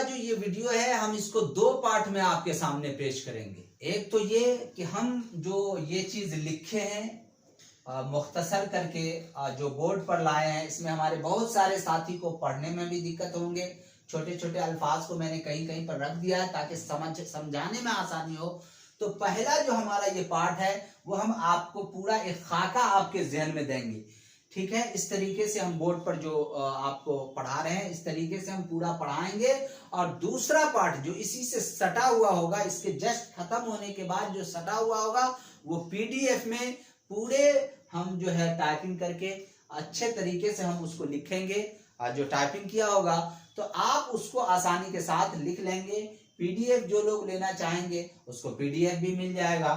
جو یہ ویڈیو ہے ہم اس کو دو پارٹ میں آپ کے سامنے پیش کریں گے. ایک تو یہ کہ ہم جو یہ چیز لکھے ہیں مختصر کر کے جو بورڈ پر لائے ہیں، اس میں ہمارے بہت سارے ساتھی کو پڑھنے میں بھی دقت ہوں گے. چھوٹے چھوٹے الفاظ کو میں نے کہیں کہیں پر رکھ دیا ہے تاکہ سمجھانے میں آسانی ہو. تو پہلا جو ہمارا یہ پارٹ ہے وہ ہم آپ کو پورا ایک خاکہ آپ کے ذہن میں دیں گے. ٹھیک ہے، اس طریقے سے ہم بورڈ پر جو آپ کو پڑھا رہے ہیں اس طریقے سے ہم پورا پڑھائیں گے. اور دوسرا پارٹ جو اسی سے سٹا ہوا ہوگا، اس کے جسٹ ختم ہونے کے بعد جو سٹا ہوا ہوگا وہ پی ڈی ایف میں پورے ہم جو ہے ٹائپنگ کر کے اچھے طریقے سے ہم اس کو لکھیں گے. جو ٹائپنگ کیا ہوگا تو آپ اس کو آسانی کے ساتھ لکھ لیں گے. پی ڈی ایف جو لوگ لینا چاہیں گے اس کو پی ڈی ایف بھی مل جائے گا.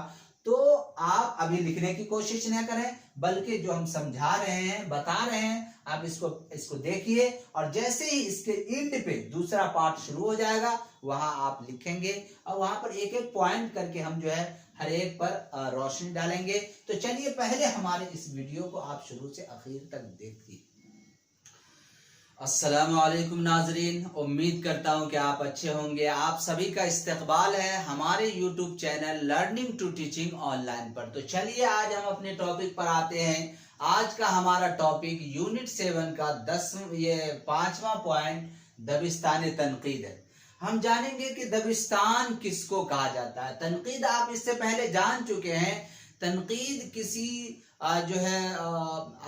تو آپ ابھی لکھنے کی کوشش نہ کریں، بلکہ جو ہم سمجھا رہے ہیں بتا رہے ہیں آپ اس کو دیکھیے، اور جیسے ہی اس کے اینڈ پہ دوسرا پارٹ شروع ہو جائے گا وہاں آپ لکھیں گے، اور وہاں پر ایک ایک پوائنٹ کر کے ہم جو ہے ہر ایک پر روشنی ڈالیں گے. تو چلیے پہلے ہمارے اس ویڈیو کو آپ شروع سے آخر تک دیکھیے. السلام علیکم ناظرین، امید کرتا ہوں کہ آپ اچھے ہوں گے. آپ سبھی کا استقبال ہے ہمارے YouTube channel learning to teaching online پر. تو چلیے آج ہم اپنے ٹاپک پر آتے ہیں. آج کا ہمارا ٹاپک یونٹ 7 کا 5واں پوائنٹ دبستان تنقید ہے. ہم جانیں گے کہ دبستان کس کو کہا جاتا ہے. تنقید آپ اس سے پہلے جان چکے ہیں. تنقید کسی جو ہے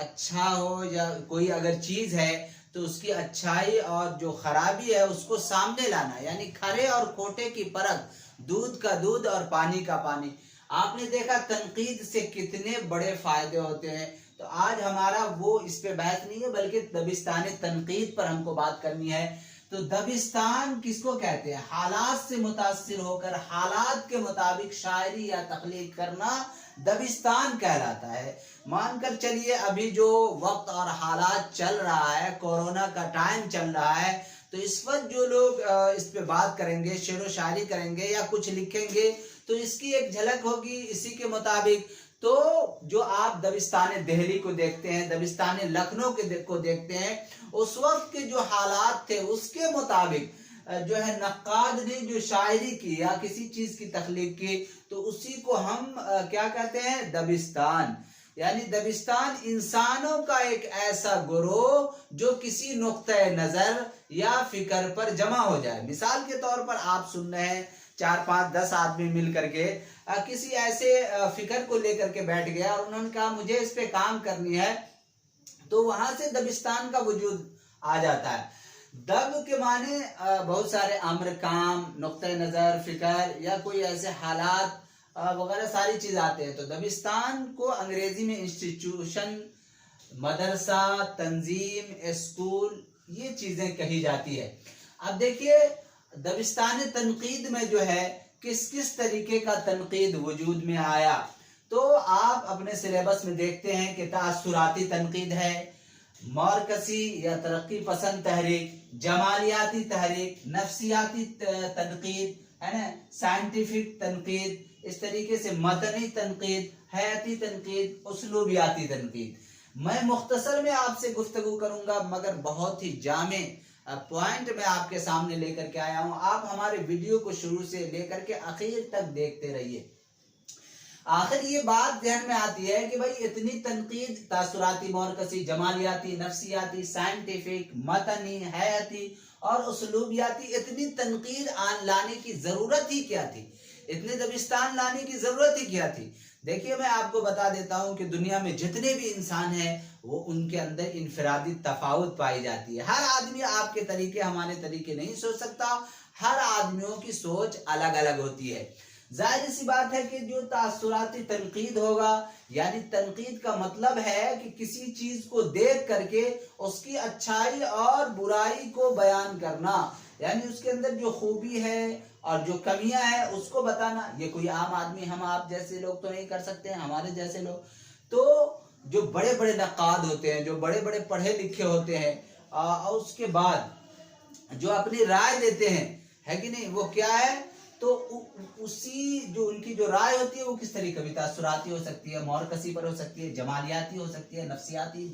اچھا ہو یا کوئی اگر چیز ہے تو اس کی اچھائی اور جو خرابی ہے اس کو سامنے لانا، یعنی کھرے اور کھوٹے کی پرکھ، دودھ کا دودھ اور پانی کا پانی. آپ نے دیکھا تنقید سے کتنے بڑے فائدے ہوتے ہیں. تو آج ہمارا وہ اس پہ بحث نہیں ہے بلکہ دبستان تنقید پر ہم کو بات کرنی ہے. تو دبستان کس کو کہتے ہیں؟ حالات سے متاثر ہو کر حالات کے مطابق شاعری یا تخلیق کرنا دبستان کہلاتا ہے. مان کر چلیے ابھی جو وقت اور حالات چل رہا ہے، کورونا کا ٹائم چل رہا ہے، تو اس وقت جو لوگ اس پہ بات کریں گے، شعر و شاعری کریں گے یا کچھ لکھیں گے تو اس کی ایک جھلک ہوگی اسی کے مطابق. تو جو آپ دبستان دہلی کو دیکھتے ہیں، دبستان لکھنؤ کو دیکھتے ہیں، اس وقت کے جو حالات تھے اس کے مطابق جو ہے نقاد نے جو شاعری کی یا کسی چیز کی تخلیق کی تو اسی کو ہم کیا کہتے ہیں؟ دبستان. یعنی دبستان انسانوں کا ایک ایسا گروہ جو کسی نقطہ نظر یا فکر پر جمع ہو جائے. مثال کے طور پر آپ سن رہے ہیں 4 5 10 آدمی مل کر کے کسی ایسے فکر کو لے کر کے بیٹھ گیا اور انہوں نے کہا مجھے اس پہ کام کرنی ہے، تو وہاں سے دبستان کا وجود آ جاتا ہے. دب کے معنی بہت سارے امر، کام، نقطہ نظر، فکر یا کوئی ایسے حالات وغیرہ ساری چیز آتے ہیں. تو دبستان کو انگریزی میں انسٹیٹیوشن، مدرسہ، تنظیم، اسکول یہ چیزیں کہی جاتی ہے. اب دیکھیے دبستان تنقید میں جو ہے کس طریقے کا تنقید وجود میں آیا. تو آپ اپنے سلیبس میں دیکھتے ہیں کہ تاثراتی تنقید ہے، مارکسی یا ترقی پسند تحریک، جمالیاتی تحریک، نفسیاتی تنقید ہے نا، سائنٹیفک تنقید، اس طریقے سے متنی تنقید، حیاتی تنقید، اسلوبیاتی تنقید. میں مختصر میں آپ سے گفتگو کروں گا مگر بہت ہی جامع پوائنٹ میں آپ کے سامنے لے کر کے آیا ہوں. آپ ہمارے ویڈیو کو شروع سے لے کر کے آخر تک دیکھتے رہیے. آخر یہ بات ذہن میں آتی ہے کہ بھائی اتنی تنقید، تاثراتی، مورکسی، جمالیاتی، نفسیاتی، سائنٹیفک، متنی، حیاتی اور اسلوبیاتی، اتنی تنقید لانے کی ضرورت ہی کیا تھی؟ اتنے دبستان لانے کی ضرورت ہی کیا تھی؟ دیکھیے میں آپ کو بتا دیتا ہوں کہ دنیا میں جتنے بھی انسان ہیں وہ ان کے اندر انفرادی تفاوت پائی جاتی ہے. ہر آدمی آپ کے طریقے ہمارے طریقے نہیں سوچ سکتا. ہر آدمیوں کی سوچ الگ الگ ہوتی ہے. ظاہر سی بات ہے کہ جو تاثراتی تنقید ہوگا، یعنی تنقید کا مطلب ہے کہ کسی چیز کو دیکھ کر کے اس کی اچھائی اور برائی کو بیان کرنا، یعنی اس کے اندر جو خوبی ہے اور جو کمیاں ہیں اس کو بتانا. یہ کوئی عام آدمی، ہم آپ جیسے لوگ تو نہیں کر سکتے ہیں، ہمارے جیسے لوگ. تو جو بڑے بڑے نقاد ہوتے ہیں، جو بڑے بڑے پڑھے لکھے ہوتے ہیں، اور اس کے بعد جو اپنی رائے دیتے ہیں، ہے کہ نہیں، وہ کیا ہے؟ تو اسی جو ان کی جو رائے ہوتی ہے وہ کس طریقے کی تاثراتی ہو سکتی ہے، مورکسی پر ہو سکتی ہے، جمالیاتی ہو سکتی ہے، نفسیاتی،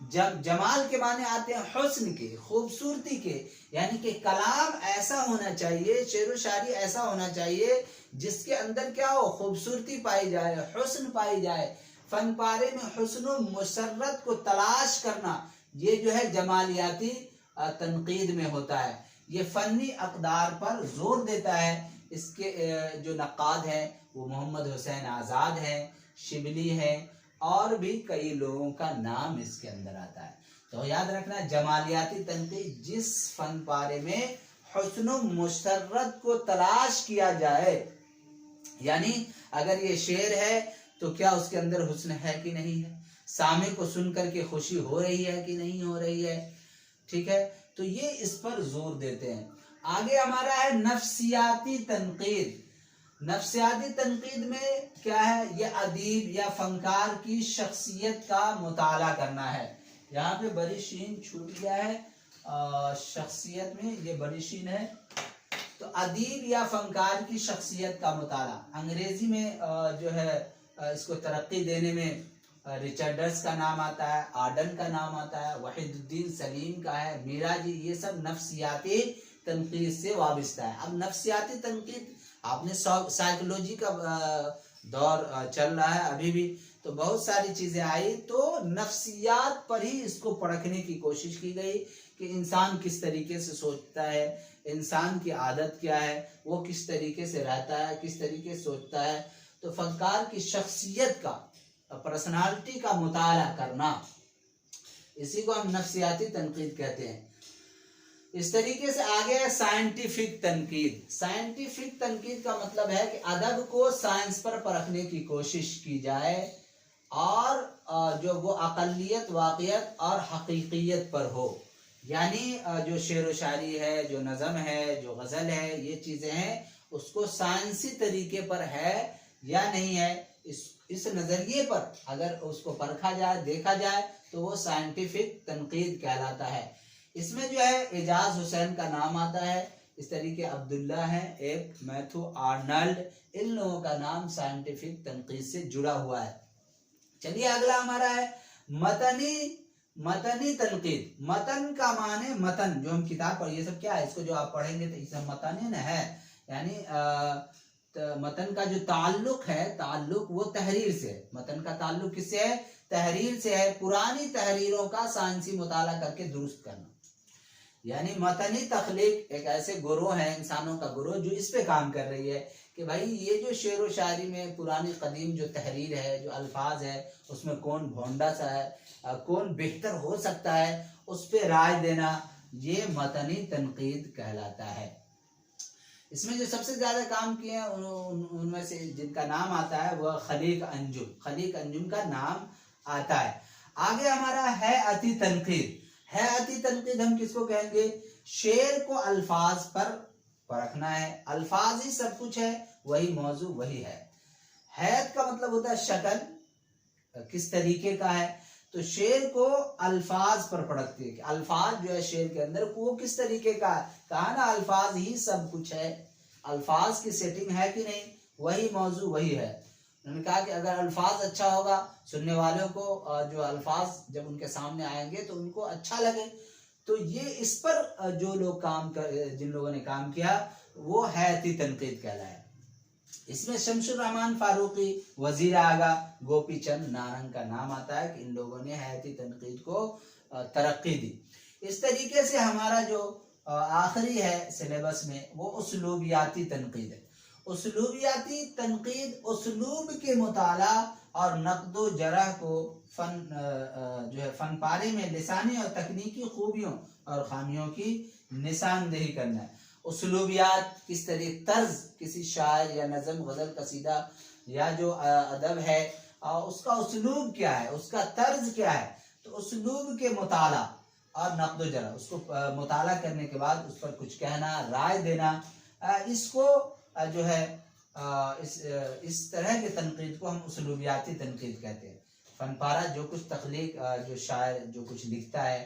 جمال کے معنی آتے ہیں حسن کے، خوبصورتی کے، یعنی کہ کلام ایسا ہونا چاہیے، شعر و شاعری ایسا ہونا چاہیے جس کے اندر کیا ہو، خوبصورتی پائی جائے، حسن پائی جائے. فن پارے میں حسن و مسرت کو تلاش کرنا، یہ جو ہے جمالیاتی تنقید میں ہوتا ہے. یہ فنی اقدار پر زور دیتا ہے. اس کے جو نقاد ہیں وہ محمد حسین آزاد ہیں، شبلی ہیں، اور بھی کئی لوگوں کا نام اس کے اندر آتا ہے. تو یاد رکھنا، جمالیاتی تنقید جس فن پارے میں حسن و مسرت کو تلاش کیا جائے، یعنی اگر یہ شعر ہے تو کیا اس کے اندر حسن ہے کہ نہیں ہے، سامع کو سن کر کے خوشی ہو رہی ہے کہ نہیں ہو رہی ہے، ٹھیک ہے. تو یہ اس پر زور دیتے ہیں. آگے ہمارا ہے نفسیاتی تنقید. نفسیاتی تنقید میں کیا ہے، یہ ادیب یا فنکار کی شخصیت کا مطالعہ کرنا ہے. یہاں پہ بڑی شین چھوٹ گیا ہے، شخصیت میں یہ بڑی شین ہے. تو ادیب یا فنکار کی شخصیت کا مطالعہ، انگریزی میں جو ہے اس کو ترقی دینے میں ریچرڈس کا نام آتا ہے، آڈن کا نام آتا ہے، وحید الدین سلیم کا ہے، میرا جی، یہ سب نفسیاتی تنقید سے وابستہ ہے. اب نفسیاتی تنقید، آپ نے سائیکولوجی کا دور چل رہا ہے ابھی بھی، تو بہت ساری چیزیں آئی، تو نفسیات پر ہی اس کو پرکھنے کی کوشش کی گئی کہ انسان کس طریقے سے سوچتا ہے، انسان کی عادت کیا ہے، وہ کس طریقے سے رہتا ہے، کس طریقے سے سوچتا ہے. تو فنکار کی شخصیت کا، پرسنالٹی کا مطالعہ کرنا، اسی کو ہم نفسیاتی تنقید کہتے ہیں. اس طریقے سے آگے ہے سائنٹیفک تنقید. سائنٹیفک تنقید کا مطلب ہے کہ ادب کو سائنس پر پرکھنے کی کوشش کی جائے اور جو وہ اقلیت، واقعیت اور حقیقیت پر ہو. یعنی جو شعر و شاعری ہے، جو نظم ہے، جو غزل ہے، یہ چیزیں ہیں، اس کو سائنسی طریقے پر ہے یا نہیں ہے، اس نظریے پر اگر اس کو پرکھا جائے، دیکھا جائے، تو وہ سائنٹیفک تنقید کہلاتا ہے. اس میں جو ہے اعجاز حسین کا نام آتا ہے، اس طریقے عبداللہ ہیں، ایک میتھو آرنلڈ، ان لوگوں کا نام سائنٹیفک تنقید سے جڑا ہوا ہے. چلیے اگلا ہمارا ہے متنی تنقید. متن کا معنی، متن جو ہم کتاب پر، یہ سب کیا ہے، اس کو جو آپ پڑھیں گے تو یہ سب متن ہے، یعنی متن کا جو تعلق ہے، تعلق وہ تحریر سے. متن کا تعلق کس سے ہے؟ تحریر سے ہے. پرانی تحریروں کا سائنسی مطالعہ کر کے درست کرنا. یعنی متنی تخلیق ایک ایسے گروہ ہے، انسانوں کا گروہ، جو اس پہ کام کر رہی ہے کہ بھائی یہ جو شعر و شاعری میں پرانی قدیم جو تحریر ہے، جو الفاظ ہے، اس میں کون بھونڈا سا ہے، کون بہتر ہو سکتا ہے، اس پہ رائے دینا، یہ متنی تنقید کہلاتا ہے. اس میں جو سب سے زیادہ کام کیے ہیں ان میں سے جن کا نام آتا ہے وہ خلیق انجم کا نام آتا ہے. آگے ہمارا ہیئتی تنقید. ہیئتی تنقید ہم کس کو کہیں گے؟ شعر کو الفاظ پر پرکھنا ہے. الفاظ ہی سب کچھ ہے، وہی موضوع وہی ہے. ہیئت کا مطلب ہوتا ہے شکل، کس طریقے کا ہے. تو شعر کو الفاظ پر پرکھتی ہے کہ الفاظ جو ہے شعر کے اندر وہ کس طریقے کا ہے. کہا نا الفاظ ہی سب کچھ ہے، الفاظ کی سیٹنگ ہے کہ نہیں، وہی موضوع وہی ہے. انہوں نے کہا کہ اگر الفاظ اچھا ہوگا، سننے والوں کو جو الفاظ جب ان کے سامنے آئیں گے تو ان کو اچھا لگے. تو یہ اس پر جو لوگ جن لوگوں نے کام کیا وہ حیاتی تنقید کہلایا. اس میں شمس الرحمن فاروقی، وزیر اعلیٰ گوپی چند نارنگ کا نام آتا ہے کہ ان لوگوں نے حیاتی تنقید کو ترقی دی. اس طریقے سے ہمارا جو آخری ہے سلیبس میں وہ اسلوبیاتی تنقید ہے. اسلوبیاتی تنقید اسلوب کے مطالعہ اور نقد و جرح کو جو ہے فن پارے میں لسانی اور تکنیکی خوبیوں اور خامیوں کی نشاندہی کرنا ہے. اسلوبیات کس طریقے، طرز، کسی شاعر یا نظم، غزل، قصیدہ یا جو ادب ہے اس کا اسلوب کیا ہے، اس کا طرز کیا ہے. تو اسلوب کے مطالعہ اور نقد و جرح، اس کو مطالعہ کرنے کے بعد اس پر کچھ کہنا، رائے دینا، اس کو جو ہے اس طرح کے تنقید کو ہم اسلوبیاتی تنقید کہتے ہیں. فن پارہ جو کچھ تخلیق، جو شاعر جو کچھ لکھتا ہے،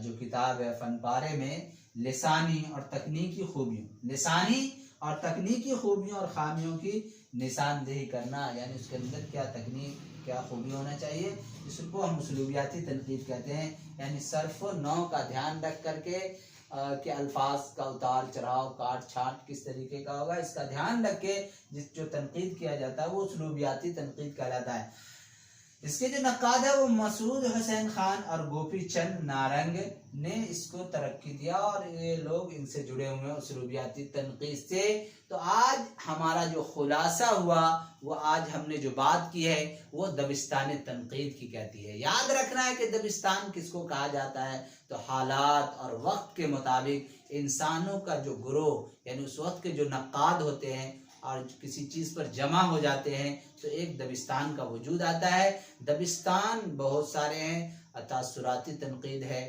جو کتاب ہے، فن پارے میں لسانی اور تکنیکی خوبیوں، لسانی اور تکنیکی خوبیوں اور خامیوں کی نشاندہی کرنا، یعنی اس کے اندر کیا تکنیک کیا خوبی ہونا چاہیے، اس کو ہم اسلوبیاتی تنقید کہتے ہیں۔ یعنی صرف و نو کا دھیان رکھ کر کے کہ الفاظ کا اتار چڑھاؤ کاٹ چھانٹ کس طریقے کا ہوگا، اس کا دھیان رکھ کے جو تنقید کیا جاتا ہے وہ اسلوبیاتی تنقید کہلاتا ہے۔ اس کے جو نقاد ہے وہ مسعود حسین خان اور گوپی چند نارنگ نے اس کو ترقی دیا، اور یہ لوگ ان سے جڑے ہوئے ہیں اسلوبیاتی تنقید سے۔ تو آج ہمارا جو خلاصہ ہوا، وہ آج ہم نے جو بات کی ہے وہ دبستان تنقید کی کہتی ہے۔ یاد رکھنا ہے کہ دبستان کس کو کہا جاتا ہے، تو حالات اور وقت کے مطابق انسانوں کا جو گروہ، یعنی اس وقت کے جو نقاد ہوتے ہیں اور کسی چیز پر جمع ہو جاتے ہیں تو ایک دبستان کا وجود آتا ہے۔ دبستان بہت سارے ہیں، تاثراتی تنقید ہے،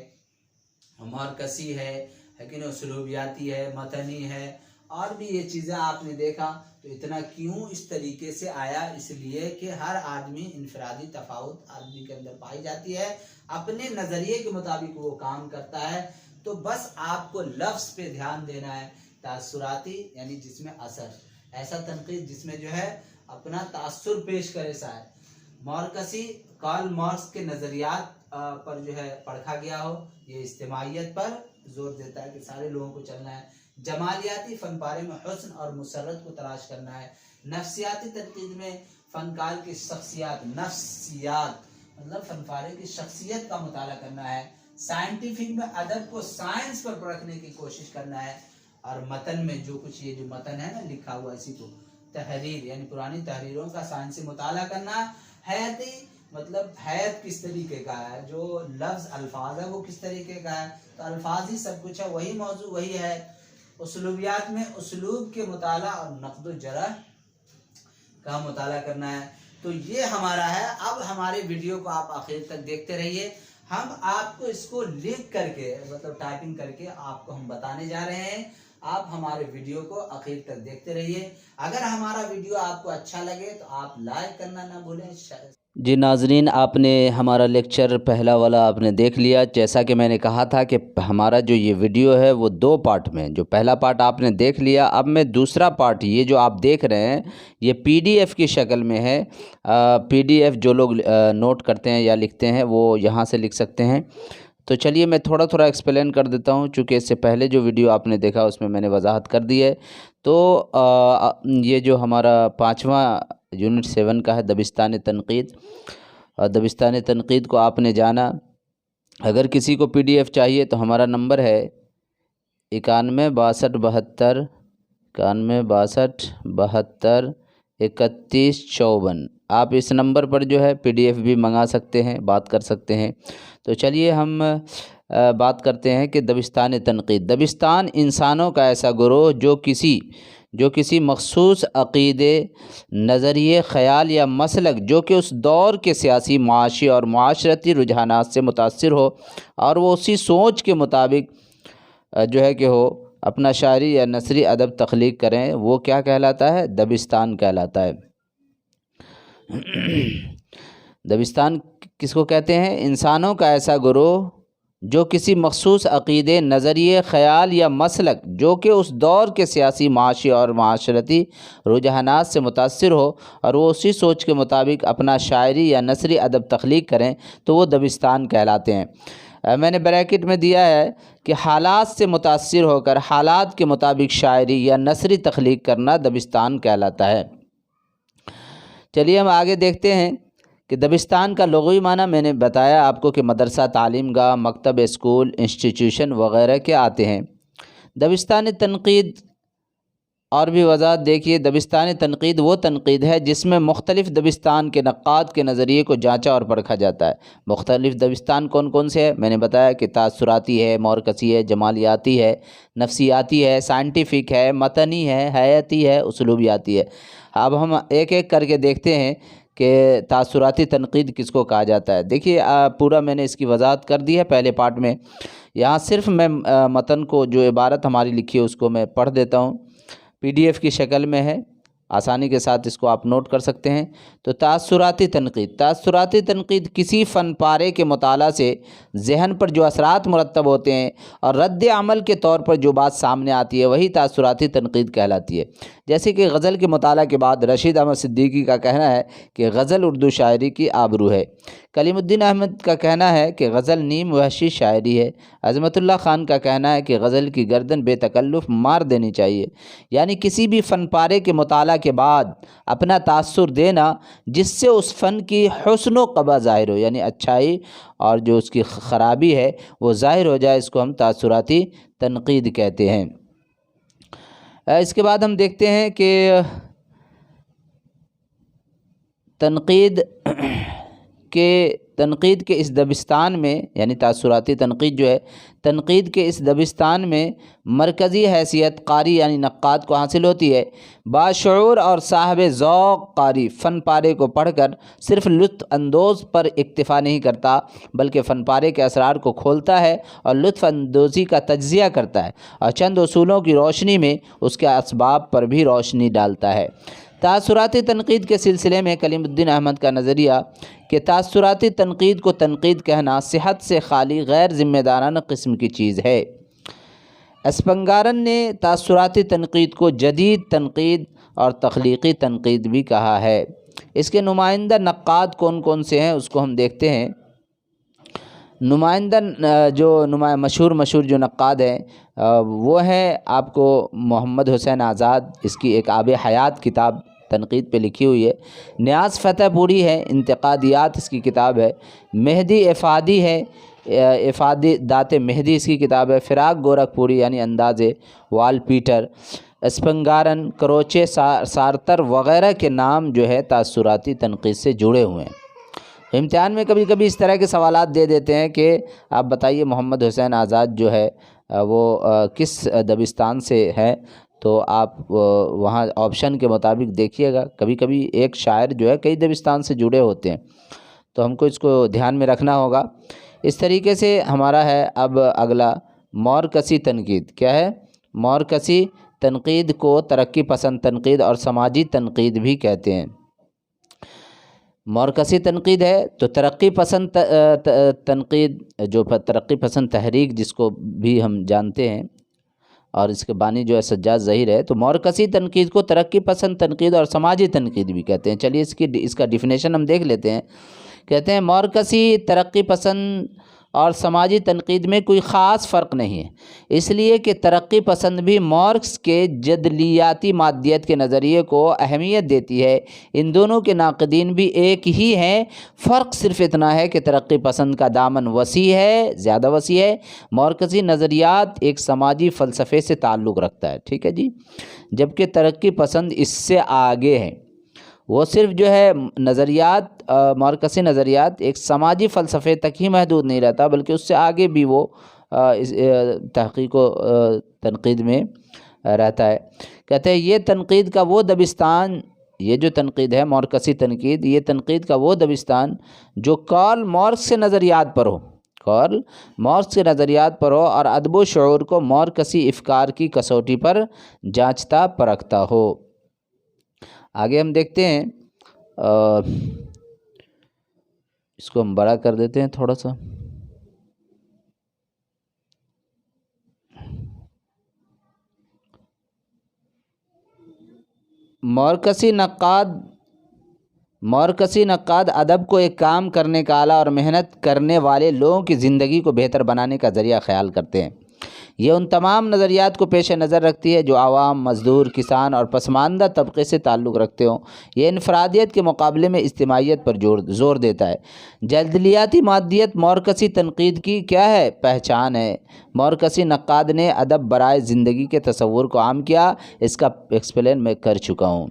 مارکسی ہے کہ نہیں، اسلوبیاتی ہے، متنی ہے، اور بھی یہ چیزیں آپ نے دیکھا۔ تو اتنا کیوں اس طریقے سے آیا؟ اس لیے کہ ہر آدمی انفرادی تفاوت آدمی کے اندر پائی جاتی ہے، اپنے نظریے کے مطابق وہ کام کرتا ہے۔ تو بس آپ کو لفظ پہ دھیان دینا ہے۔ تاثراتی یعنی جس میں اثر، ایسا تنقید جس میں جو ہے اپنا تاثر پیش کرے سا ہے۔ مارکسی، کارل مارکس کے نظریات پر جو ہے پرکھا گیا ہو، یہ اجتماعیت پر زور دیتا ہے کہ سارے لوگوں کو چلنا ہے۔ جمالیاتی، فن پارے میں حسن اور مسرت کو تلاش کرنا ہے۔ نفسیاتی تنقید میں فنکار کی شخصیات، نفسیات مطلب فن پارے کی شخصیت کا مطالعہ کرنا ہے۔ سائنٹیفک میں ادب کو سائنس پر پرکھنے کی کوشش کرنا ہے۔ اور متن میں جو کچھ یہ جو متن ہے نا لکھا ہوا، اسی کو تحریر یعنی پرانی تحریروں کا سائنسی مطالعہ کرنا۔ حیاتی مطلب حیات کس طریقے کا ہے، جو لفظ الفاظ ہے وہ کس طریقے کا ہے، تو الفاظ ہی سب کچھ ہے، وہی موضوع وہی ہے۔ اسلوبیات میں اسلوب کے مطالعہ اور نقد و جرح کا مطالعہ کرنا ہے۔ تو یہ ہمارا ہے۔ اب ہمارے ویڈیو کو آپ آخر تک دیکھتے رہیے، ہم آپ کو اس کو لکھ کر کے مطلب ٹائپنگ کر کے آپ کو ہم بتانے جا رہے ہیں۔ آپ ہمارے ویڈیو کو آخر تک دیکھتے رہیے۔ اگر ہمارا ویڈیو آپ کو اچھا لگے تو آپ لائک کرنا نہ بھولیں۔ جی ناظرین، آپ نے ہمارا لیکچر پہلا والا آپ نے دیکھ لیا۔ جیسا کہ میں نے کہا تھا کہ ہمارا جو یہ ویڈیو ہے وہ 2 پارٹ میں، جو پہلا پارٹ آپ نے دیکھ لیا، اب میں دوسرا پارٹ یہ جو آپ دیکھ رہے ہیں یہ PDF کی شکل میں ہے۔ PDF جو لوگ نوٹ کرتے ہیں یا لکھتے ہیں وہ یہاں سے لکھ سکتے ہیں۔ تو چلیے میں تھوڑا ایکسپلین کر دیتا ہوں، چونکہ اس سے پہلے جو ویڈیو آپ نے دیکھا اس میں نے وضاحت کر دی ہے۔ تو یہ جو ہمارا 5واں یونٹ 7 کا ہے دبستان تنقید، اور دبستان تنقید کو آپ نے جانا۔ اگر کسی کو PDF چاہیے تو ہمارا نمبر ہے 91 62 3154۔ آپ اس نمبر پر جو ہے PDF بھی منگا سکتے ہیں، بات کر سکتے ہیں۔ تو چلیے ہم بات کرتے ہیں کہ دبستان تنقید۔ دبستان انسانوں کا ایسا گروہ جو کسی مخصوص عقیدے، نظریے، خیال یا مسلک جو کہ اس دور کے سیاسی، معاشی اور معاشرتی رجحانات سے متاثر ہو اور وہ اسی سوچ کے مطابق جو ہے کہ ہو اپنا شاعری یا نثری ادب تخلیق کریں، وہ کیا کہلاتا ہے؟ دبستان کہلاتا ہے۔ دبستان کس کو کہتے ہیں؟ انسانوں کا ایسا گروہ جو کسی مخصوص عقیدے، نظریے، خیال یا مسلک جو کہ اس دور کے سیاسی، معاشی اور معاشرتی رجحانات سے متاثر ہو اور وہ اسی سوچ کے مطابق اپنا شاعری یا نثری ادب تخلیق کریں تو وہ دبستان کہلاتے ہیں۔ میں نے بریکٹ میں دیا ہے کہ حالات سے متاثر ہو کر حالات کے مطابق شاعری یا نثری تخلیق کرنا دبستان کہلاتا ہے۔ چلیے ہم آگے دیکھتے ہیں کہ دبستان کا لغوی معنی میں نے بتایا آپ کو کہ مدرسہ، تعلیم گاہ، مکتب، اسکول، انسٹیٹیوشن وغیرہ کے آتے ہیں۔ دبستان تنقید اور بھی وضاحت دیکھیے۔ دبستان تنقید وہ تنقید ہے جس میں مختلف دبستان کے نقاد کے نظریے کو جانچا اور پرکھا جاتا ہے۔ مختلف دبستان کون کون سے ہیں؟ میں نے بتایا کہ تاثراتی ہے، مارکسی ہے، جمالیاتی ہے، نفسیاتی ہے، سائنٹیفک ہے، متنی ہے، حیاتی ہے، اسلوبیاتی ہے۔ اب ہم ایک ایک کر کے دیکھتے ہیں کہ تاثراتی تنقید کس کو کہا جاتا ہے۔ دیکھیے پورا میں نے اس کی وضاحت کر دی ہے پہلے پارٹ میں۔ یہاں صرف میں متن کو جو عبارت ہماری لکھی ہے اس کو میں پڑھ دیتا ہوں۔ PDF کی شکل میں ہے، آسانی کے ساتھ اس کو آپ نوٹ کر سکتے ہیں۔ تو تاثراتی تنقید کسی فن پارے کے مطالعہ سے ذہن پر جو اثرات مرتب ہوتے ہیں اور رد عمل کے طور پر جو بات سامنے آتی ہے وہی تاثراتی تنقید کہلاتی ہے۔ جیسے کہ غزل کے مطالعہ کے بعد رشید احمد صدیقی کا کہنا ہے کہ غزل اردو شاعری کی آبرو ہے، کلیم الدین احمد کا کہنا ہے کہ غزل نیم وحشی شاعری ہے، عظمت اللہ خان کا کہنا ہے کہ غزل کی گردن بے تکلف مار دینی چاہیے۔ یعنی کسی بھی فن پارے کے مطالعہ کے بعد اپنا تاثر دینا جس سے اس فن کی حسن و قبح ظاہر ہو، یعنی اچھائی اور جو اس کی خرابی ہے وہ ظاہر ہو جائے، اس کو ہم تاثراتی تنقید کہتے ہیں۔ اس کے بعد ہم دیکھتے ہیں کہ تنقید کے اس دبستان میں، یعنی تاثراتی تنقید جو ہے، تنقید کے اس دبستان میں مرکزی حیثیت قاری یعنی نقاد کو حاصل ہوتی ہے۔ باشعور اور صاحب ذوق قاری فن پارے کو پڑھ کر صرف لطف اندوز پر اکتفا نہیں کرتا بلکہ فن پارے کے اسرار کو کھولتا ہے اور لطف اندوزی کا تجزیہ کرتا ہے اور چند اصولوں کی روشنی میں اس کے اسباب پر بھی روشنی ڈالتا ہے۔ تاثراتی تنقید کے سلسلے میں کلیم الدین احمد کا نظریہ کہ تاثراتی تنقید کو تنقید کہنا صحت سے خالی غیر ذمہ دارانہ قسم کی چیز ہے۔ اسپنگارن نے تاثراتی تنقید کو جدید تنقید اور تخلیقی تنقید بھی کہا ہے۔ اس کے نمائندہ نقاد کون کون سے ہیں اس کو ہم دیکھتے ہیں۔ نمائندہ مشہور جو نقاد ہیں وہ ہیں آپ کو محمد حسین آزاد، اس کی ایک آب حیات کتاب تنقید پہ لکھی ہوئی ہے۔ نیاز فتح پوری ہے، انتقادیات اس کی کتاب ہے۔ مہدی افادی ہے، افادی دات مہدی اس کی کتاب ہے۔ فراق گورکھ پوری یعنی انداز وال پیٹر، اسپنگارن، کروچے، سارتر وغیرہ کے نام جو ہے تاثراتی تنقید سے جڑے ہوئے ہیں۔ امتحان میں کبھی کبھی اس طرح کے سوالات دے دیتے ہیں کہ آپ بتائیے محمد حسین آزاد جو ہے وہ کس دبستان سے ہے، تو آپ وہاں آپشن کے مطابق دیکھیے گا۔ کبھی کبھی ایک شاعر جو ہے کئی دبستان سے جڑے ہوتے ہیں، تو ہم کو اس کو دھیان میں رکھنا ہوگا۔ اس طریقے سے ہمارا ہے اب اگلا مورکسی تنقید۔ کیا ہے؟ مورکسی تنقید کو ترقی پسند تنقید اور سماجی تنقید بھی کہتے ہیں۔ مورکسی تنقید ہے تو ترقی پسند تنقید، جو ترقی پسند تحریک جس کو بھی ہم جانتے ہیں، اور اس کے بانی جو ہے سجاد ظہیر ہے، تو مورکسی تنقید کو ترقی پسند تنقید اور سماجی تنقید بھی کہتے ہیں۔ چلیے اس کا ڈیفینیشن ہم دیکھ لیتے ہیں۔ کہتے ہیں مورکسی ترقی پسند اور سماجی تنقید میں کوئی خاص فرق نہیں ہے، اس لیے کہ ترقی پسند بھی مارکس کے جدلیاتی مادیت کے نظریے کو اہمیت دیتی ہے۔ ان دونوں کے ناقدین بھی ایک ہی ہیں، فرق صرف اتنا ہے کہ ترقی پسند کا دامن وسیع ہے، زیادہ وسیع ہے۔ مارکسی نظریات ایک سماجی فلسفے سے تعلق رکھتا ہے، ٹھیک ہے جی، جبکہ ترقی پسند اس سے آگے ہے۔ وہ صرف جو ہے نظریات، مارکسی نظریات ایک سماجی فلسفے تک ہی محدود نہیں رہتا بلکہ اس سے آگے بھی وہ تحقیق و تنقید میں رہتا ہے۔ کہتے ہیں یہ تنقید کا وہ دبستان، یہ جو تنقید ہے مارکسی تنقید، یہ تنقید کا وہ دبستان جو کارل مارکس کے نظریات پر ہو، کارل مارکس کے نظریات پر ہو اور ادب و شعور کو مارکسی افکار کی کسوٹی پر جانچتا پرکھتا ہو۔ آگے ہم دیکھتے ہیں، اس کو ہم بڑا کر دیتے ہیں تھوڑا سا۔ مورکسی نقاد ادب کو ایک کام کرنے کا آلہ اور محنت کرنے والے لوگوں کی زندگی کو بہتر بنانے کا ذریعہ خیال کرتے ہیں۔ یہ ان تمام نظریات کو پیش نظر رکھتی ہے جو عوام، مزدور، کسان اور پسماندہ طبقے سے تعلق رکھتے ہوں۔ یہ انفرادیت کے مقابلے میں اجتماعیت پر زور دیتا ہے۔ جدلیاتی مادیت مورکسی تنقید کی کیا ہے؟ پہچان ہے۔ مورکسی نقاد نے ادب برائے زندگی کے تصور کو عام کیا، اس کا ایکسپلین میں کر چکا ہوں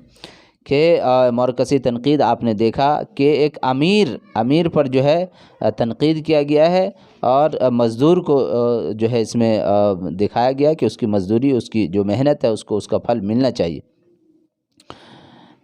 کہ مورکسی تنقید آپ نے دیکھا کہ ایک امیر پر جو ہے تنقید کیا گیا ہے اور مزدور کو جو ہے اس میں دکھایا گیا کہ اس کی مزدوری، اس کی جو محنت ہے اس کو اس کا پھل ملنا چاہیے۔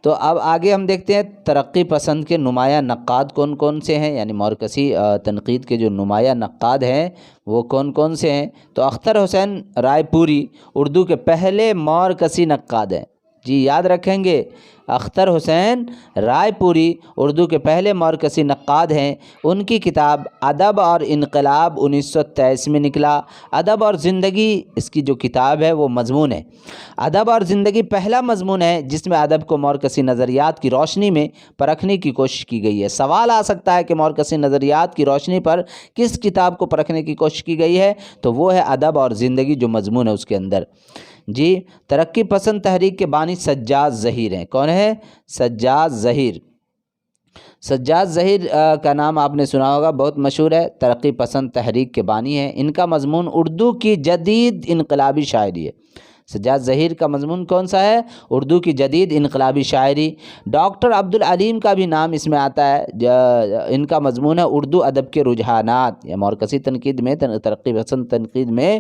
تو اب آگے ہم دیکھتے ہیں ترقی پسند کے نمایاں نقاد کون کون سے ہیں، یعنی مورکسی تنقید کے جو نمایاں نقاد ہیں وہ کون کون سے ہیں۔ تو اختر حسین رائے پوری اردو کے پہلے مورکسی نقاد ہیں، جی یاد رکھیں گے، اختر حسین رائے پوری اردو کے پہلے مرکزی نقاد ہیں۔ ان کی کتاب ادب اور انقلاب 1923 میں نکلا۔ ادب اور زندگی اس کی جو کتاب ہے وہ مضمون ہے۔ ادب اور زندگی پہلا مضمون ہے جس میں ادب کو مرکزی نظریات کی روشنی میں پرکھنے کی کوشش کی گئی ہے۔ سوال آ سکتا ہے کہ مرکزی نظریات کی روشنی پر کس کتاب کو پرکھنے کی کوشش کی گئی ہے، تو وہ ہے ادب اور زندگی جو مضمون ہے اس کے اندر۔ جی ترقی پسند تحریک کے بانی سجاد ظہیر ہیں۔ کون ہے؟ سجاد ظہیر۔ سجاد ظہیر کا نام آپ نے سنا ہوگا، بہت مشہور ہے، ترقی پسند تحریک کے بانی ہیں۔ ان کا مضمون اردو کی جدید انقلابی شاعری ہے۔ سجاد ظہیر کا مضمون کون سا ہے؟ اردو کی جدید انقلابی شاعری۔ ڈاکٹر عبدالعلیم کا بھی نام اس میں آتا ہے۔ ان کا مضمون ہے اردو ادب کے رجحانات، یا مرکزی تنقید میں، ترقی پسند تنقید میں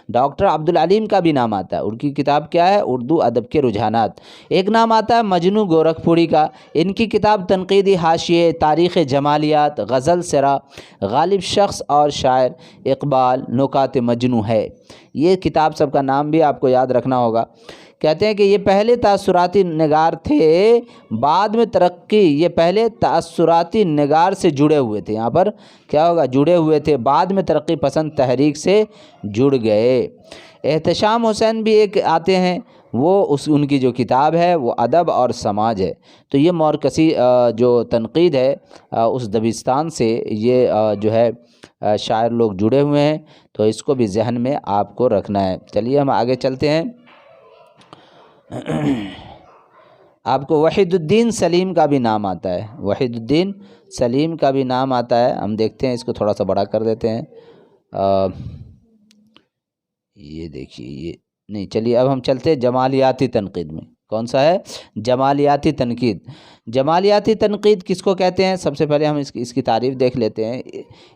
ڈاکٹر عبدالعلیم کا بھی نام آتا ہے۔ ان کی کتاب کیا ہے؟ اردو ادب کے رجحانات۔ ایک نام آتا ہے مجنو گورکھپوری کا۔ ان کی کتاب تنقیدی حاشیے، تاریخ جمالیات، غزل سرا، غالب شخص اور شاعر اقبال، نکات مجنو ہے۔ یہ کتاب سب کا نام بھی آپ کو یاد رکھنا ہوگا۔ کہتے ہیں کہ یہ پہلے تاثراتی نگار تھے، بعد میں ترقی، یہ پہلے تاثراتی نگار سے جڑے ہوئے تھے، یہاں پر کیا ہوگا؟ جڑے ہوئے تھے، بعد میں ترقی پسند تحریک سے جڑ گئے۔ احتشام حسین بھی ایک آتے ہیں، وہ ان کی جو کتاب ہے وہ ادب اور سماج ہے۔ تو یہ مرکزی جو تنقید ہے اس دبستان سے یہ جو ہے شاعر لوگ جڑے ہوئے ہیں، تو اس کو بھی ذہن میں آپ کو رکھنا ہے۔ چلیے ہم آگے چلتے ہیں۔ آپ کو وحید الدین سلیم کا بھی نام آتا ہے، وحید الدین سلیم کا بھی نام آتا ہے۔ ہم دیکھتے ہیں، اس کو تھوڑا سا بڑا کر دیتے ہیں۔ یہ دیکھیے، یہ نہیں، چلیے اب ہم چلتے ہیں جمالیاتی تنقید میں۔ کون سا ہے؟ جمالیاتی تنقید۔ جمالیاتی تنقید کس کو کہتے ہیں؟ سب سے پہلے ہم اس کی تعریف دیکھ لیتے ہیں۔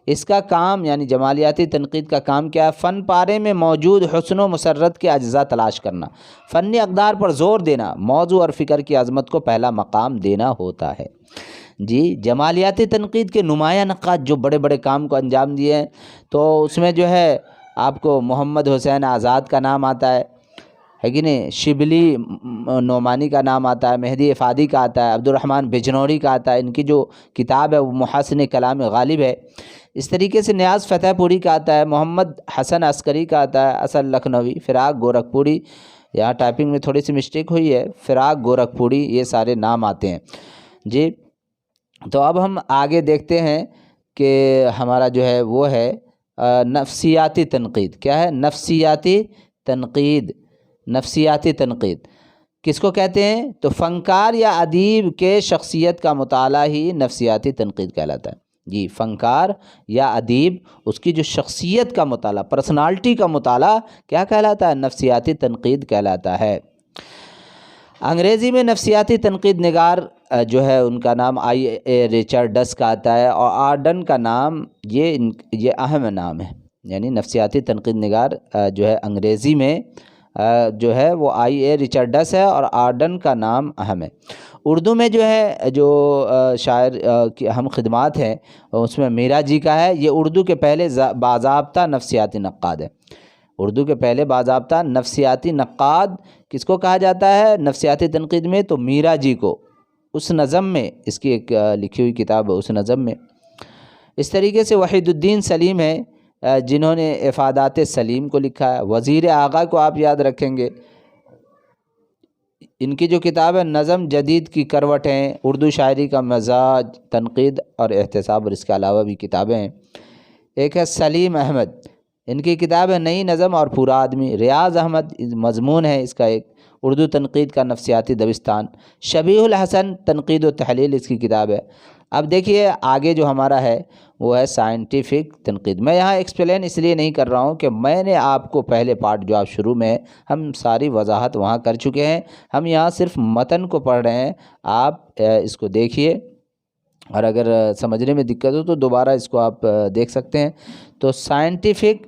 اس کا کام، یعنی جمالیاتی تنقید کا کام کیا ہے؟ فن پارے میں موجود حسن و مسرت کے اجزاء تلاش کرنا، فنی اقدار پر زور دینا، موضوع اور فکر کی عظمت کو پہلا مقام دینا ہوتا ہے۔ جی جمالیاتی تنقید کے نمایاں نقاد جو بڑے بڑے کام کو انجام دیے ہیں، تو اس میں جو ہے آپ کو محمد حسین آزاد کا نام آتا ہے کہ نہیں؟ شبلی نعمانی کا نام آتا ہے، مہدی افادی کا آتا ہے، عبدالرحمن بجنوری کا آتا ہے۔ ان کی جو کتاب ہے وہ محاسن کلام غالب ہے۔ اس طریقے سے نیاز فتح پوری کا آتا ہے، محمد حسن عسکری کا آتا ہے، اصل لکھنوی، فراق گورکھپوری، یہاں ٹائپنگ میں تھوڑی سی مسٹیک ہوئی ہے، فراق گورکھپوری، یہ سارے نام آتے ہیں۔ جی تو اب ہم آگے دیکھتے ہیں کہ ہمارا جو ہے وہ ہے نفسیاتی تنقید۔ کیا ہے؟ نفسیاتی تنقید۔ نفسیاتی تنقید کس کو کہتے ہیں؟ تو فنکار یا ادیب کے شخصیت کا مطالعہ ہی نفسیاتی تنقید کہلاتا ہے۔ جی فنکار یا ادیب، اس کی جو شخصیت کا مطالعہ، پرسنالٹی کا مطالعہ کیا کہلاتا ہے؟ نفسیاتی تنقید کہلاتا ہے۔ انگریزی میں نفسیاتی تنقید نگار جو ہے ان کا نام رچرڈس کا آتا ہے، اور آرڈن کا نام یہ اہم نام ہے، یعنی نفسیاتی تنقید نگار جو ہے انگریزی میں جو ہے وہ رچرڈس ہے، اور آرڈن کا نام اہم ہے۔ اردو میں جو ہے جو شاعر کی اہم خدمات ہیں اس میں میرا جی کا ہے۔ یہ اردو کے پہلے باضابطہ نفسیاتی نقاد ہے۔ اردو کے پہلے باضابطہ نفسیاتی نقاد کس کو کہا جاتا ہے نفسیاتی تنقید میں؟ تو میرا جی کو، اس نظم میں، اس کی ایک لکھی ہوئی کتاب ہے اس نظم میں۔ اس طریقے سے وحید الدین سلیم ہے جنہوں نے افادات سلیم کو لکھا ہے۔ وزیر آغا کو آپ یاد رکھیں گے، ان کی جو کتاب ہے نظم جدید کی کروٹیں، اردو شاعری کا مزاج، تنقید اور احتساب، اور اس کے علاوہ بھی کتابیں ہیں۔ ایک ہے سلیم احمد، ان کی کتاب ہے نئی نظم اور پورا آدمی۔ ریاض احمد مضمون ہے اس کا ایک، اردو تنقید کا نفسیاتی دبستان۔ شبیہ الحسن تنقید و تحلیل اس کی کتاب ہے۔ اب دیکھیے آگے جو ہمارا ہے وہ ہے سائنٹیفک تنقید۔ میں یہاں ایکسپلین اس لیے نہیں کر رہا ہوں کہ میں نے آپ کو پہلے پارٹ جو آپ شروع میں ہم ساری وضاحت وہاں کر چکے ہیں، ہم یہاں صرف متن کو پڑھ رہے ہیں۔ آپ اس کو دیکھیے، اور اگر سمجھنے میں دقت ہو تو دوبارہ اس کو آپ دیکھ سکتے ہیں۔ تو سائنٹیفک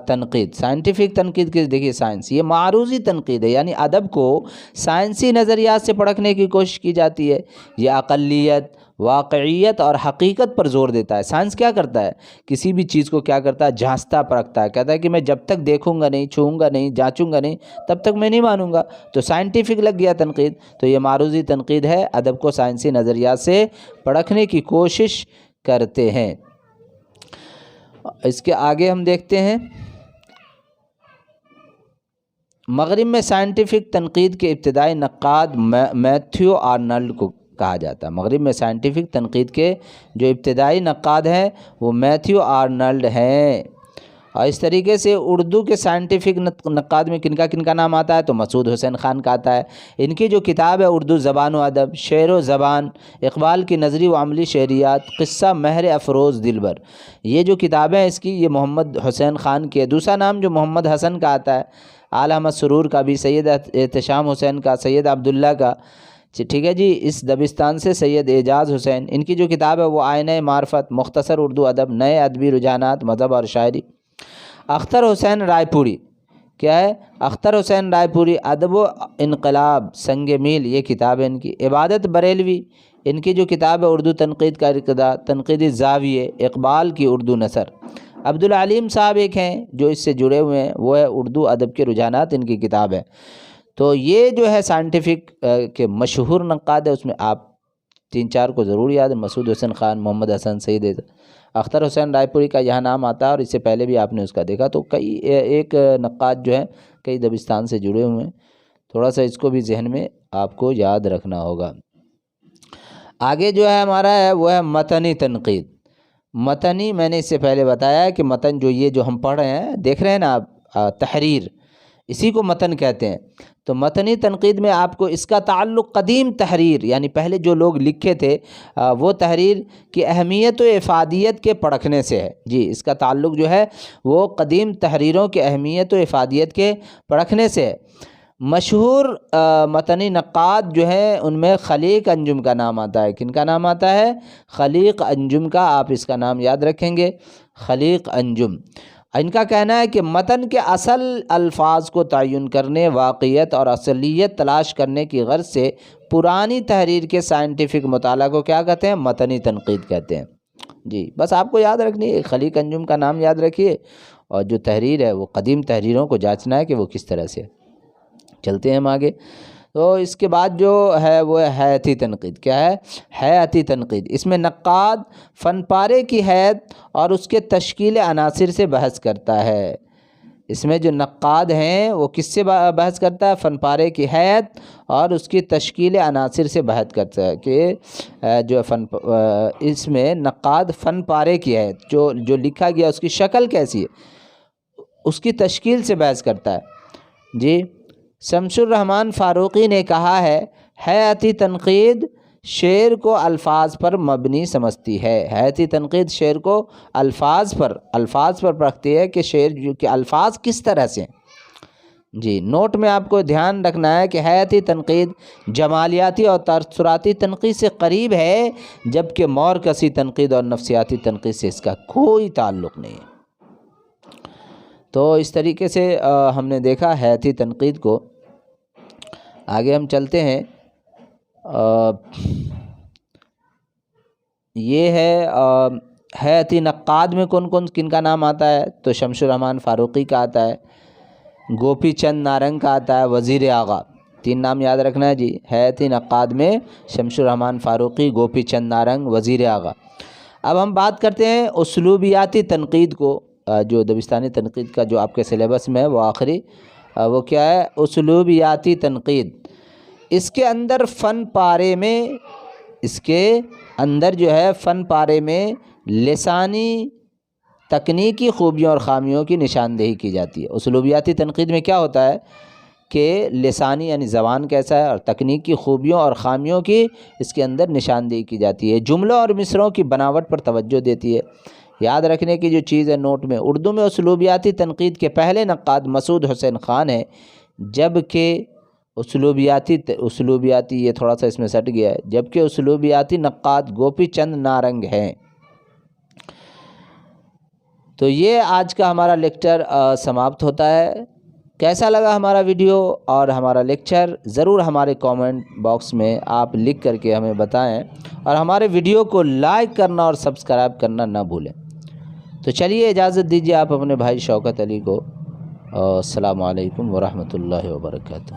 تنقید، سائنٹیفک تنقید کی دیکھیے، سائنس یہ معروضی تنقید ہے، یعنی ادب کو سائنسی نظریات سے پرکھنے کی کوشش کی جاتی ہے۔ یہ اقلیت واقعیت اور حقیقت پر زور دیتا ہے۔ سائنس کیا کرتا ہے؟ کسی بھی چیز کو کیا کرتا ہے؟ جھانستا پرکھتا ہے، کہتا ہے کہ میں جب تک دیکھوں گا نہیں، چھوؤں گا نہیں، جانچوں گا نہیں، تب تک میں نہیں مانوں گا۔ تو سائنٹیفک لگ گیا تنقید، تو یہ معروضی تنقید ہے، ادب کو سائنسی نظریات سے پرکھنے کی کوشش کرتے ہیں۔ اس کے آگے ہم دیکھتے ہیں، مغرب میں سائنٹیفک تنقید کے ابتدائی نقاد میتھیو آرنلڈ کو کہا جاتا ہے۔ مغرب میں سائنٹیفک تنقید کے جو ابتدائی نقاد ہیں وہ میتھیو آرنلڈ ہیں۔ اور اس طریقے سے اردو کے سائنٹیفک نقاد میں کن کا نام آتا ہے؟ تو مسعود حسین خان کا آتا ہے۔ ان کی جو کتاب ہے اردو زبان و ادب، شعر و زبان، اقبال کی نظری و عملی شعریات، قصہ مہر افروز دلبر، یہ جو کتابیں ہیں اس کی، یہ محمد حسین خان کی ہے۔ دوسرا نام جو محمد حسن کا آتا ہے، آل احمد سرور کا بھی، سید احتشام حسین کا، سید عبداللہ کا، ٹھیک ہے جی، اس دبستان سے سید اعجاز حسین، ان کی جو کتاب ہے وہ آئینہ معرفت، مختصر اردو ادب، نئے ادبی رجحانات، مذہب اور شاعری۔ اختر حسین رائے پوری، کیا ہے؟ اختر حسین رائے پوری، ادب و انقلاب، سنگ میل، یہ کتاب ہے ان کی۔ عبادت بریلوی، ان کی جو کتاب ہے اردو تنقید کا ارتقاء، تنقیدی زاویے، اقبال کی اردو نثر۔ عبدالعلیم صاحب ایک ہیں جو اس سے جڑے ہوئے ہیں، وہ ہے اردو ادب کے رجحانات، ان کی کتاب ہے۔ تو یہ جو ہے سائنٹیفک کے مشہور نقاد ہے، اس میں آپ 3-4 کو ضرور یاد ہے، مسعود حسین خان، محمد حسن، سید اختر حسین رائے پوری کا یہاں نام آتا ہے، اور اس سے پہلے بھی آپ نے اس کا دیکھا۔ تو کئی ایک نقاد جو ہیں کئی دبستان سے جڑے ہوئے ہیں، تھوڑا سا اس کو بھی ذہن میں آپ کو یاد رکھنا ہوگا۔ آگے جو ہے ہمارا ہے وہ ہے متنی تنقید۔ متنی، میں نے اس سے پہلے بتایا ہے کہ متن جو جو ہم پڑھ رہے ہیں، دیکھ رہے ہیں نا آپ، تحریر، اسی کو متن کہتے ہیں۔ تو متنی تنقید میں آپ کو اس کا تعلق قدیم تحریر، یعنی پہلے جو لوگ لکھے تھے وہ تحریر کی اہمیت و افادیت کے پرکھنے سے ہے۔ جی، اس کا تعلق جو ہے وہ قدیم تحریروں کی اہمیت و افادیت کے پرکھنے سے ہے۔ مشہور متنی نقاد جو ہیں ان میں خلیق انجم کا نام آتا ہے۔ کن کا نام آتا ہے؟ خلیق انجم کا، آپ اس کا نام یاد رکھیں گے، خلیق انجم۔ ان کا کہنا ہے کہ متن کے اصل الفاظ کو تعین کرنے، واقعیت اور اصلیت تلاش کرنے کی غرض سے پرانی تحریر کے سائنٹیفک مطالعہ کو کیا کہتے ہیں؟ متنی تنقید کہتے ہیں۔ جی، بس آپ کو یاد رکھنی ہے، خلیق انجم کا نام یاد رکھیے، اور جو تحریر ہے وہ قدیم تحریروں کو جانچنا ہے کہ وہ کس طرح سے۔ چلتے ہیں ہم آگے۔ تو اس کے بعد جو ہے وہ حیاتی تنقید۔ کیا ہے؟ حیاتی تنقید۔ اس میں نقاد فن پارے کی حیت اور اس کے تشکیل عناصر سے بحث کرتا ہے۔ اس میں جو نقاد ہیں وہ کس سے بحث کرتا ہے؟ فن پارے کی حیت اور اس کی تشکیل عناصر سے بحث کرتا ہے کہ جو اس میں نقاد فن پارے کی حیت، جو لکھا گیا اس کی شکل کیسی ہے، اس کی تشکیل سے بحث کرتا ہے۔ جی، شمس الرحمن فاروقی نے کہا ہے، حیاتی تنقید شعر کو الفاظ پر مبنی سمجھتی ہے۔ حیاتی تنقید شعر کو الفاظ پر پرکھتی ہے کہ شعر کے الفاظ کس طرح سے ہیں۔ جی، نوٹ میں آپ کو دھیان رکھنا ہے کہ حیاتی تنقید جمالیاتی اور تاثراتی تنقید سے قریب ہے، جبکہ مورکسی تنقید اور نفسیاتی تنقید سے اس کا کوئی تعلق نہیں ہے۔ تو اس طریقے سے ہم نے دیکھا حیاتی تنقید کو۔ آگے ہم چلتے ہیں، یہ ہے حیاتی نقاد میں کن کا نام آتا ہے؟ تو شمس الرحمن فاروقی کا آتا ہے، گوپی چند نارنگ کا آتا ہے، وزیر آغا۔ 3 نام یاد رکھنا ہے جی، حیاتی نقاد میں شمس الرحمن فاروقی، گوپی چند نارنگ، وزیر آغا۔ اب ہم بات کرتے ہیں اسلوبیاتی تنقید کو، جو دبستانی تنقید کا جو آپ کے سلیبس میں ہے وہ آخری، وہ کیا ہے؟ اسلوبیاتی تنقید۔ اس کے اندر فن پارے میں، اس کے اندر جو ہے فن پارے میں لسانی تکنیکی خوبیوں اور خامیوں کی نشاندہی کی جاتی ہے۔ اسلوبیاتی تنقید میں کیا ہوتا ہے کہ لسانی یعنی زبان کیسا ہے اور تکنیکی خوبیوں اور خامیوں کی اس کے اندر نشاندہی کی جاتی ہے۔ جملوں اور مصرعوں کی بناوٹ پر توجہ دیتی ہے۔ یاد رکھنے کی جو چیز ہے نوٹ میں، اردو میں اسلوبیاتی تنقید کے پہلے نقاد مسعود حسین خان ہیں، جبکہ اسلوبیاتی یہ تھوڑا سا اس میں سٹ گیا ہے، جبکہ اسلوبیاتی نقاد گوپی چند نارنگ ہیں۔ تو یہ آج کا ہمارا لیکچر سماپت ہوتا ہے۔ کیسا لگا ہمارا ویڈیو اور ہمارا لیکچر ضرور ہمارے کامنٹ باکس میں آپ لکھ کر کے ہمیں بتائیں، اور ہمارے ویڈیو کو لائک کرنا اور سبسکرائب کرنا نہ بھولیں۔ تو چلیے اجازت دیجیے آپ اپنے بھائی شوکت علی کو۔ السلام علیکم ورحمۃ اللہ وبرکاتہ۔